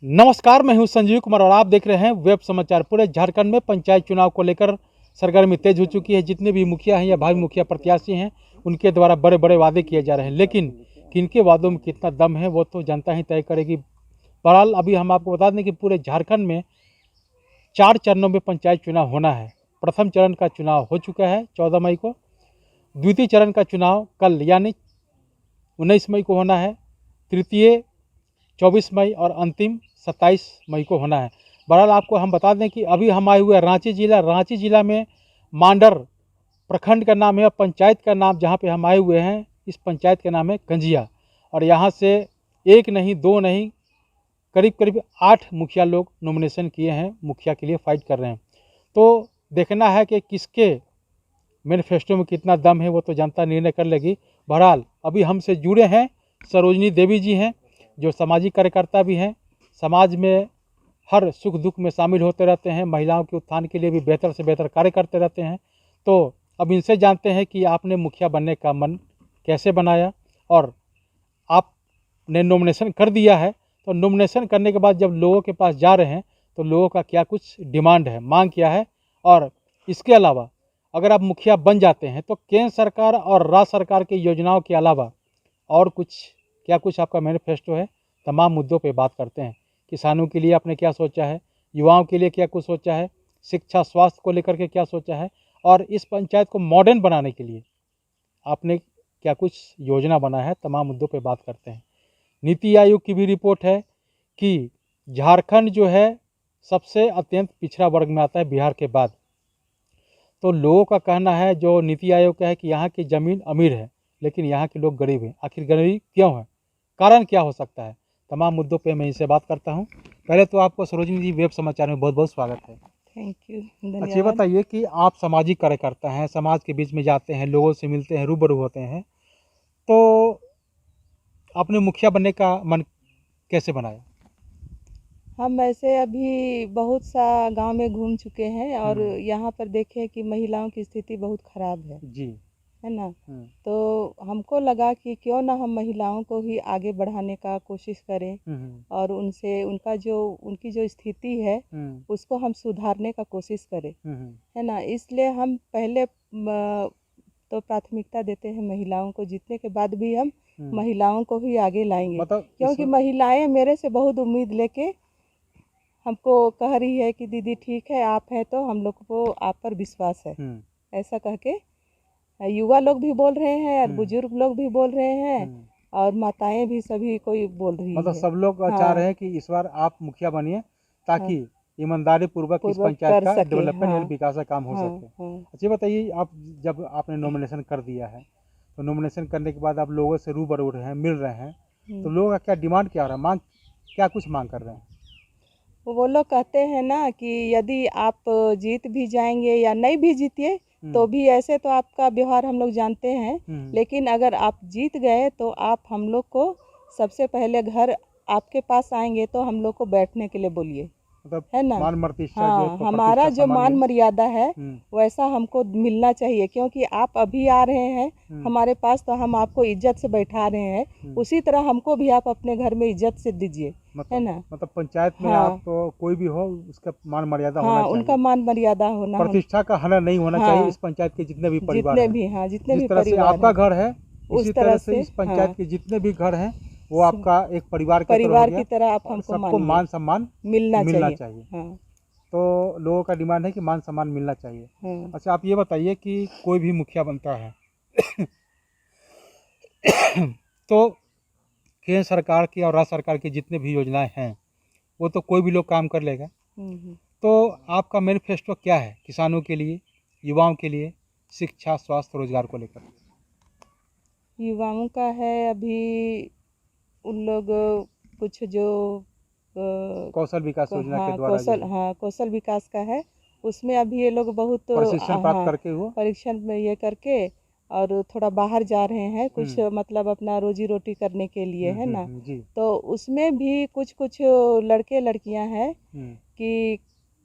नमस्कार, मैं हूं संजीव कुमार और आप देख रहे हैं वेब समाचार। पूरे झारखंड में पंचायत चुनाव को लेकर सरगर्मी तेज हो चुकी है। जितने भी मुखिया हैं या भावी मुखिया प्रत्याशी हैं, उनके द्वारा बड़े बड़े वादे किए जा रहे हैं, लेकिन किनके वादों में कितना दम है वो तो जनता ही तय करेगी। बहरहाल अभी हम आपको बता दें कि पूरे झारखंड में 4 चरणों में पंचायत चुनाव होना है। प्रथम चरण का चुनाव हो चुका है 14 मई को, द्वितीय चरण का चुनाव कल यानी 19 मई को होना है, तृतीय 24 मई और अंतिम 27 मई को होना है। बहरहाल आपको हम बता दें कि अभी हम आए हुए हैं रांची जिला में मांडर प्रखंड का नाम है और पंचायत का नाम जहां पे हम आए हुए हैं, इस पंचायत का नाम है गंजिया। और यहां से एक नहीं दो नहीं करीब करीब 8 मुखिया लोग नॉमिनेशन किए हैं, मुखिया के लिए फाइट कर रहे हैं। तो देखना है कि किसके मैनिफेस्टो में कितना दम है, वो तो जनता निर्णय कर लेगी। बहरहाल अभी हमसे जुड़े हैं सरोजनी देवी जी हैं, जो सामाजिक कार्यकर्ता भी हैं, समाज में हर सुख दुख में शामिल होते रहते हैं, महिलाओं के उत्थान के लिए भी बेहतर से बेहतर कार्य करते रहते हैं। तो अब इनसे जानते हैं कि आपने मुखिया बनने का मन कैसे बनाया और आपने नॉमिनेशन कर दिया है, तो नॉमिनेशन करने के बाद जब लोगों के पास जा रहे हैं तो लोगों का क्या कुछ डिमांड है, मांग क्या है, और इसके अलावा अगर आप मुखिया बन जाते हैं तो केंद्र सरकार और राज्य सरकार की योजनाओं के अलावा और क्या कुछ आपका मैनिफेस्टो है। तमाम मुद्दों पे बात करते हैं। किसानों के लिए आपने क्या सोचा है, युवाओं के लिए क्या कुछ सोचा है, शिक्षा स्वास्थ्य को लेकर के क्या सोचा है, और इस पंचायत को मॉडर्न बनाने के लिए आपने क्या कुछ योजना बना है। तमाम मुद्दों पे बात करते हैं। नीति आयोग की भी रिपोर्ट है कि झारखंड जो है सबसे अत्यंत पिछड़ा वर्ग में आता है बिहार के बाद। तो लोगों का कहना है, जो नीति आयोग का है, कि यहाँ की ज़मीन अमीर है लेकिन यहाँ के लोग गरीब हैं। आखिर गरीबी क्यों है, कारण क्या हो सकता है, तमाम मुद्दों पे मैं इनसे बात करता हूँ। पहले तो आपको सरोजनी जी वेब समाचार में बहुत बहुत स्वागत है। थैंक यू, अच्छा, ये धन्यवाद। बताइए कि आप सामाजिक कार्यकर्ता हैं, समाज के बीच में जाते हैं, लोगों से मिलते हैं, रूबरू होते हैं, तो आपने मुखिया बनने का मन कैसे बनाया? हम ऐसे अभी बहुत सा गांव में घूम चुके हैं और यहाँ पर देखें कि महिलाओं की स्थिति बहुत ख़राब जी। है ना। तो हमको लगा कि क्यों ना हम महिलाओं को ही आगे बढ़ाने का कोशिश करें और उनसे उनकी जो स्थिति है उसको हम सुधारने का कोशिश करें, है ना। इसलिए हम पहले तो प्राथमिकता देते हैं महिलाओं को, जीतने के बाद भी हम महिलाओं को ही आगे लाएंगे, क्योंकि महिलाएं मेरे से बहुत उम्मीद लेके हमको कह रही है कि दीदी ठीक है आप हैं तो हम लोग को आप पर विश्वास है। ऐसा कह के युवा लोग भी बोल रहे हैं और बुजुर्ग लोग भी बोल रहे हैं और माताएं भी, सभी कोई बोल रही है। सब लोग चाह रहे हैं कि इस बार आप मुखिया बनिए ताकि ईमानदारी पूर्वक इस पंचायत का डेवलपमेंट यानी विकास का काम हो सके। अच्छा, बताइए, आप जब आपने नॉमिनेशन कर दिया है तो नॉमिनेशन करने के बाद आप लोगों से रूबरू रहे हैं, मिल रहे हैं, तो लोगों का क्या डिमांड क्या रहा, क्या कुछ मांग कर रहे हैं? वो लोग कहते हैं ना कि यदि आप जीत भी जाएंगे या नहीं भी जीतिए तो भी ऐसे तो आपका व्यवहार हम लोग जानते हैं, लेकिन अगर आप जीत गए तो आप हम लोग को सबसे पहले घर आपके पास आएंगे तो हम लोग को बैठने के लिए बोलिए, है ना। हाँ, हमारा जो मान मर्यादा है वैसा हमको मिलना चाहिए, क्योंकि आप अभी आ रहे हैं हमारे पास तो हम आपको इज्जत से बैठा रहे हैं, उसी तरह हमको भी आप अपने घर में इज्जत से दीजिए, है ना। पंचायत में आप तो कोई भी हो उसका मान मर्यादा होना चाहिए। उनका मान मर्यादा होना, प्रतिष्ठा का हनन नहीं होना चाहिए। इस पंचायत के जितने भी परिवार हैं, जितने भी तरह से आपका घर है उसी तरह से इस पंचायत के जितने भी घर हैं वो आपका एक परिवार की तरह आप हमको सबको मान सम्मान मिलना चाहिए। तो लोगों का डिमांड है कि मान सम्मान मिलना चाहिए। अच्छा, आप ये बताइए कि कोई भी मुखिया बनता है तो केंद्र सरकार की और राज्य सरकार की जितने भी योजनाएं हैं वो तो कोई भी लोग काम कर लेगा। तो आपका मैनिफेस्टो क्या है किसानों के लिए, युवाओं के लिए, शिक्षा स्वास्थ्य रोजगार को लेकर? युवाओं का है अभी उन लोग कुछ जो कौशल विकास योजना के द्वारा कौशल विकास का है, उसमें अभी ये लोग बहुत प्रशिक्षण प्राप्त करके वो परीक्षण में ये करके और थोड़ा बाहर जा रहे हैं, कुछ मतलब अपना रोजी रोटी करने के लिए, है ना। तो उसमें भी कुछ लड़के लड़कियां हैं कि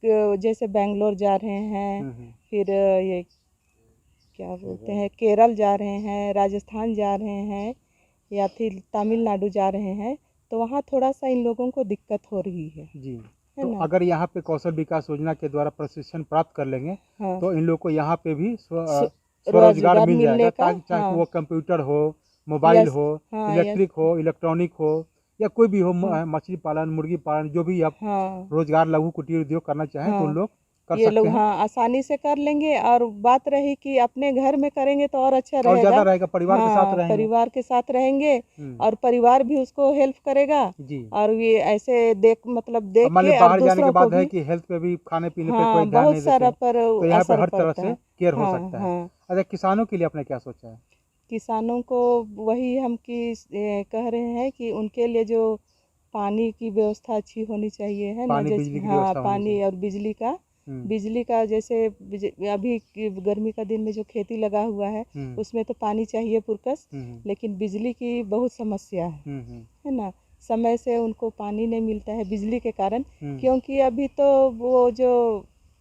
जैसे बेंगलोर जा रहे हैं, फिर ये क्या बोलते हैं केरल जा रहे हैं, राजस्थान जा रहे हैं या फिर तमिलनाडु जा रहे हैं। तो वहाँ थोड़ा सा इन लोगों को दिक्कत हो रही है जी। है तो ना। अगर यहाँ पे कौशल विकास योजना के द्वारा प्रशिक्षण प्राप्त कर लेंगे हाँ, तो इन लोग को यहाँ पे भी स्व- स्वरोजगार मिल मिलने जाएगा, का। ताकि चाहे हाँ, वो कंप्यूटर हो, मोबाइल यस। हो, हाँ, यस। इलेक्ट्रिक हो, इलेक्ट्रॉनिक हो, या कोई भी हो, हाँ, मछली पालन, मुर्गी पालन, जो भी आप हाँ, रोजगार लघु कुटीर उद्योग करना चाहें तो उन हाँ, लोग कर ये सकते लोग हैं। हाँ आसानी से कर लेंगे। और बात रही कि अपने घर में करेंगे तो और अच्छा और ज़्यादा रहेगा। रहेगा, परिवार के साथ हाँ, रहेंगे। परिवार के साथ रहेंगे हम्म, और परिवार भी उसको हेल्प करेगा। जी। और ये ऐसे मतलब अब देख मान ली के और बाहर जाने के दूसरों को बाद है भी कि हेल्थ पे भी, खाने पीने पे कोई हाँ ध्यान बहुत नहीं देते सारा हैं, पर तो यहाँ पे असर हर तरह पड़ता से है। केयर हो हाँ, सकता है। हाँ। अच्छा, किसानों के लिए आपने क्या सोचा है? किसानों को वही हम कह रहे हैं कि उनके लिए जो पानी की व्यवस्था अच्छी होनी चाहिए है ना। पानी जैसे बिजली की हाँ व्यवस्था होनी चाहिए। पानी और बिजली का। हम्म, बिजली का जैसे अभी गर्मी का दिन में जो खेती लगा हुआ है हम्म, उसमें तो पानी चाहिए पुरकस। हम्म, लेकिन बिजली की बहुत समस्या हम्म, है ना। समय से उनको पानी नहीं मिलता है बिजली के कारण। हम्म, क्योंकि अभी तो वो जो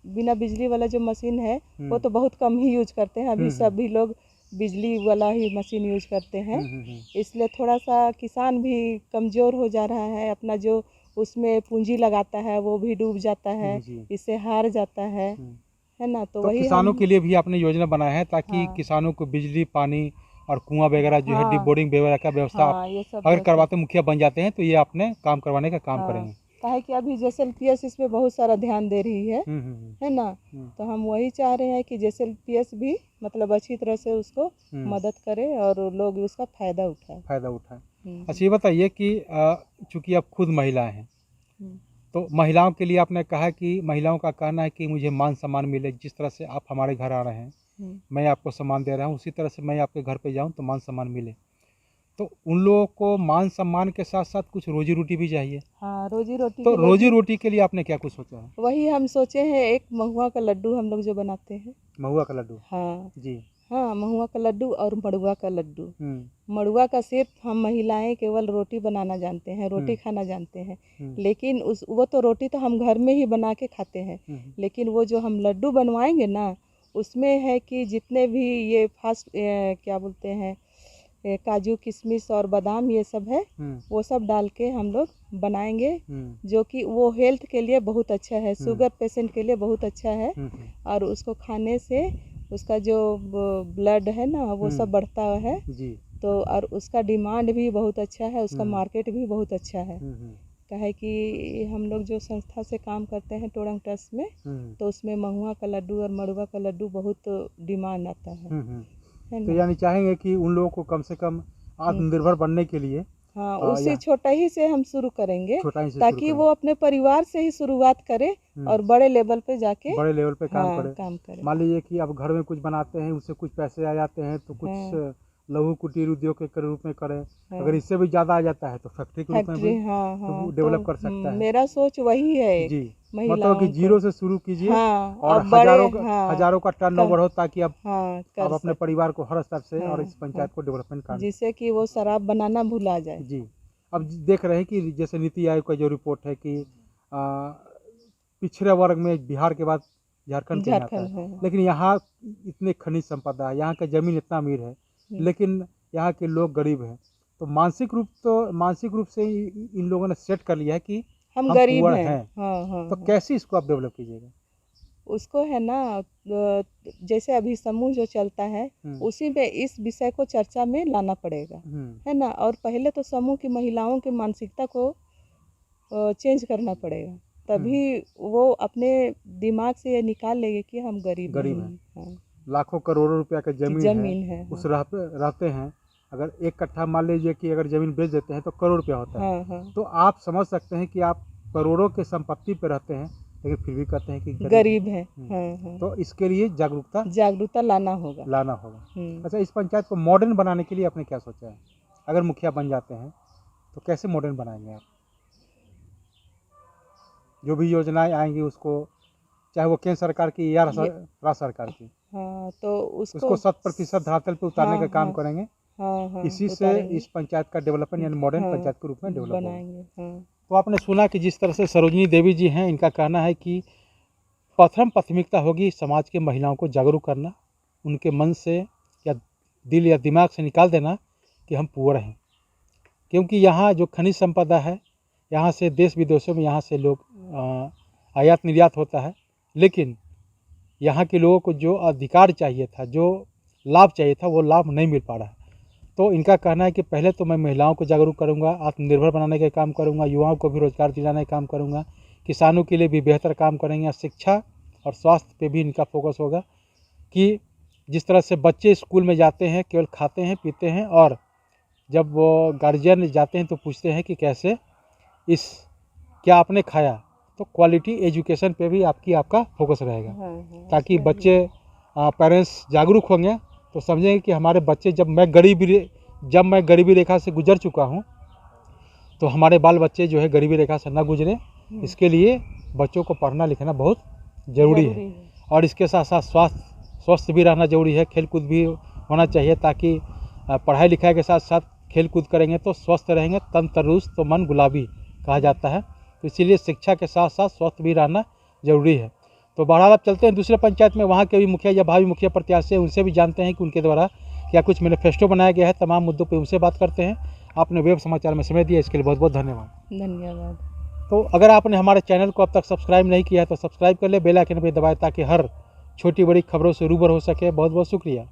बिना बिजली वाला जो मशीन है वो हम्म, तो बहुत कम ही यूज करते हैं। अभी हम्म, सभी लोग बिजली वाला ही मशीन यूज करते हैं। हम्म, इसलिए थोड़ा सा किसान भी कमज़ोर हो जा रहा है। अपना जो उसमें पूंजी लगाता है वो भी डूब जाता है, जी। इससे हार जाता हम्म। है ना। तो तो वही किसानों हम के लिए भी आपने योजना बनाया है ताकि हाँ किसानों को बिजली, पानी और कुआं वगैरह जो है, डीप हाँ बोरिंग वगैरह का व्यवस्था आप हाँ ये सब अगर व्यवस्था। करवाते मुखिया बन जाते हैं तो ये आपने काम करवाने का काम हाँ करेंगे। काहे कि अभी JSLPS इस पे बहुत सारा ध्यान दे रही हम्म, हम्म, है ना। हम्म, तो हम वही चाह रहे हैं कि JSLPS भी मतलब अच्छी तरह से उसको हम्म, मदद करे और लोग उसका फायदा उठाए। फायदा उठाए। हम्म, अच्छा, ये बताइए कि चूंकि आप खुद महिला हैं, हम्म, तो महिलाओं के लिए आपने कहा कि महिलाओं का कहना है कि मुझे मान सम्मान मिले, जिस तरह से आप हमारे घर आ रहे हैं, हम्म। मैं आपको सम्मान दे रहा हूँ, उसी तरह से मैं आपके घर पे जाऊँ तो मान सम्मान मिले। तो उन लोगों को मान सम्मान के साथ साथ कुछ रोजी रोटी भी चाहिए। हाँ रोजी रोटी तो के लिए रोजी भी रोटी के लिए आपने क्या कुछ सोचा है? वही हम सोचे हैं। एक महुआ का लड्डू हम लोग जो बनाते हैं। महुआ का लड्डू। हाँ जी। हाँ महुआ का लड्डू और मड़ुआ का लड्डू। हम्म, मड़ुआ का सिर्फ हम महिलाएं केवल रोटी बनाना जानते हैं, रोटी हम्म, खाना जानते हैं। हम्म, लेकिन उस वो तो रोटी तो हम घर में ही बना के खाते हैं। हम्म, लेकिन वो जो हम लड्डू बनवाएंगे ना उसमें है कि जितने भी ये फास्ट क्या बोलते हैं काजू किशमिश और बादाम ये सब है हम्म, वो सब डाल के हम लोग बनाएंगे। हम्म, जो कि वो हेल्थ के लिए बहुत अच्छा है, हम्म, शुगर पेशेंट के लिए बहुत अच्छा है। और उसको खाने से उसका जो ब्लड है ना वो सब बढ़ता है। जी। तो और उसका डिमांड भी बहुत अच्छा है, उसका हम्म, मार्केट भी बहुत अच्छा है। हम्म, काहे कि हम लोग जो संस्था से काम करते हैं टोरंग ट्रस्ट में हम्म, तो उसमें महुआ का लड्डू और मड़ुआ का लड्डू बहुत डिमांड आता है तो ना। यानी चाहेंगे कि उन लोगों को कम से कम हम्म, आत्मनिर्भर बनने के लिए हाँ उसी या छोटा ही से हम शुरू करेंगे छोटा ही से शुरू ताकि करें। वो अपने परिवार से ही शुरुआत करे हम्म, और बड़े लेवल पे जाके बड़े लेवल पे काम हाँ करें। काम करे। मान लीजिए कि आप घर में कुछ बनाते हैं, उससे कुछ पैसे आ जाते हैं तो कुछ हाँ लघु कुटीर उद्योग के रूप में करें। अगर हाँ इससे भी ज़्यादा आ जाता है तो फैक्ट्री के रूप में फैक्ट्री भी हाँ हाँ तो तो डेवलप कर सकता है। मेरा सोच वही है जी। मतलब कि महिलाओं को। जीरो से शुरू कीजिए हाँ और अब बड़े हाँ हजारों का टर्नओवर हो, ताकि आप हाँ आप कर अपने सके। परिवार को हर स्तर से और हाँ इस हाँ पंचायत को डेवलपमेंट कर। जिससे कि वो शराब बनाना भुला जाए। जी। अब देख रहे हैं कि जैसे नीति आयोग का जो रिपोर्ट है कि पिछड़े वर्ग में बिहार के बाद झारखंड कहीं आता झारखंड है, में लेकिन यहाँ इतने खनिज संपदा है, यहाँ का जमीन इतना अमीर है, लेकिन यहाँ के लोग गरीब हैं। तो मानसिक रूप से इन लोगों ने सेट कर लिया है कि हम हम गरीब पुअर हैं। हैं। हाँ हाँ तो हाँ कैसे इसको आप डेवलप कीजिएगा? उसको है ना जैसे अभी समूह जो चलता है उसी में इस विषय को चर्चा में लाना पड़ेगा है ना। और पहले तो समूह की महिलाओं की मानसिकता को चेंज करना पड़ेगा तभी वो अपने दिमाग से ये निकाल लेंगे कि हम गरीब गरीब नहीं हैं, हैं। हाँ लाखों करोड़ों रुपया का कि जमीन है, है उस हाँ रहते हैं। अगर एक कट्ठा मान लीजिए कि अगर जमीन बेच देते हैं तो करोड़ रुपया होता है। हाँ हाँ तो आप समझ सकते हैं कि आप करोड़ों के संपत्ति पे रहते हैं, लेकिन फिर भी कहते हैं कि गरीब है। हैं। हाँ हाँ तो इसके लिए जागरूकता लाना होगा। लाना होगा। अच्छा, इस पंचायत को मॉडर्न बनाने के लिए आपने क्या सोचा है? अगर मुखिया बन जाते हैं तो कैसे मॉडर्न बनाएंगे आप? जो भी योजनाएं आएंगी उसको, चाहे वो केंद्र सरकार की या राज्य सरकार की, हाँ तो उसको 100% धरातल पे उतारने हाँ का काम हाँ करेंगे। हाँ हाँ इसी से उतारेंगे इस पंचायत का डेवलपमेंट यानी मॉडर्न हाँ पंचायत के रूप में डेवलप होगा। बनाएंगे हाँ। तो आपने सुना कि जिस तरह से सरोजनी देवी जी हैं, इनका कहना है कि प्रथम प्राथमिकता होगी समाज के महिलाओं को जागरूक करना, उनके मन से या दिल या दिमाग से निकाल देना कि हम पुअर हैं। क्योंकि यहाँ जो खनिज संपदा है, यहाँ से देश विदेशों में यहाँ से लोग आयात निर्यात होता है, लेकिन यहाँ के लोगों को जो अधिकार चाहिए था, जो लाभ चाहिए था, वो लाभ नहीं मिल पा रहा है। तो इनका कहना है कि पहले तो मैं महिलाओं को जागरूक करूँगा, आत्मनिर्भर बनाने का काम करूँगा, युवाओं को भी रोजगार दिलाने का काम करूँगा, किसानों के लिए भी बेहतर काम करेंगे, शिक्षा और स्वास्थ्य पे भी इनका फोकस होगा कि जिस तरह से बच्चे स्कूल में जाते हैं केवल खाते हैं पीते हैं, और जब वो गार्जियन जाते हैं तो पूछते हैं कि कैसे क्या आपने खाया, तो क्वालिटी एजुकेशन पे भी आपका फोकस रहेगा। ताकि बच्चे पेरेंट्स जागरूक होंगे तो समझेंगे कि हमारे बच्चे जब मैं गरीबी रेखा से गुजर चुका हूँ तो हमारे बाल बच्चे जो है गरीबी रेखा से ना गुजरे। इसके लिए बच्चों को पढ़ना लिखना बहुत ज़रूरी है, और इसके साथ साथ स्वस्थ भी रहना ज़रूरी है, खेल कूद भी होना चाहिए, ताकि पढ़ाई लिखाई के साथ साथ खेल कूद करेंगे तो स्वस्थ रहेंगे। तन तंदुरुस्त तो मन गुलाबी कहा जाता है, तो इसीलिए शिक्षा के साथ साथ स्वस्थ भी रहना ज़रूरी है। तो बहरहाल आप चलते हैं दूसरे पंचायत में, वहाँ के भी मुखिया या भावी मुखिया प्रत्याशी हैं, उनसे भी जानते हैं कि उनके द्वारा क्या कुछ मैनिफेस्टो बनाया गया है। तमाम मुद्दों पर उनसे बात करते हैं। आपने वेब समाचार में समय दिया, इसके लिए बहुत बहुत धन्यवाद। तो अगर आपने हमारे चैनल को अब तक सब्सक्राइब नहीं किया है तो सब्सक्राइब कर ले, बेल आइकन पर दबाएं ताकि हर छोटी बड़ी खबरों से रूबरू हो सके। बहुत बहुत शुक्रिया।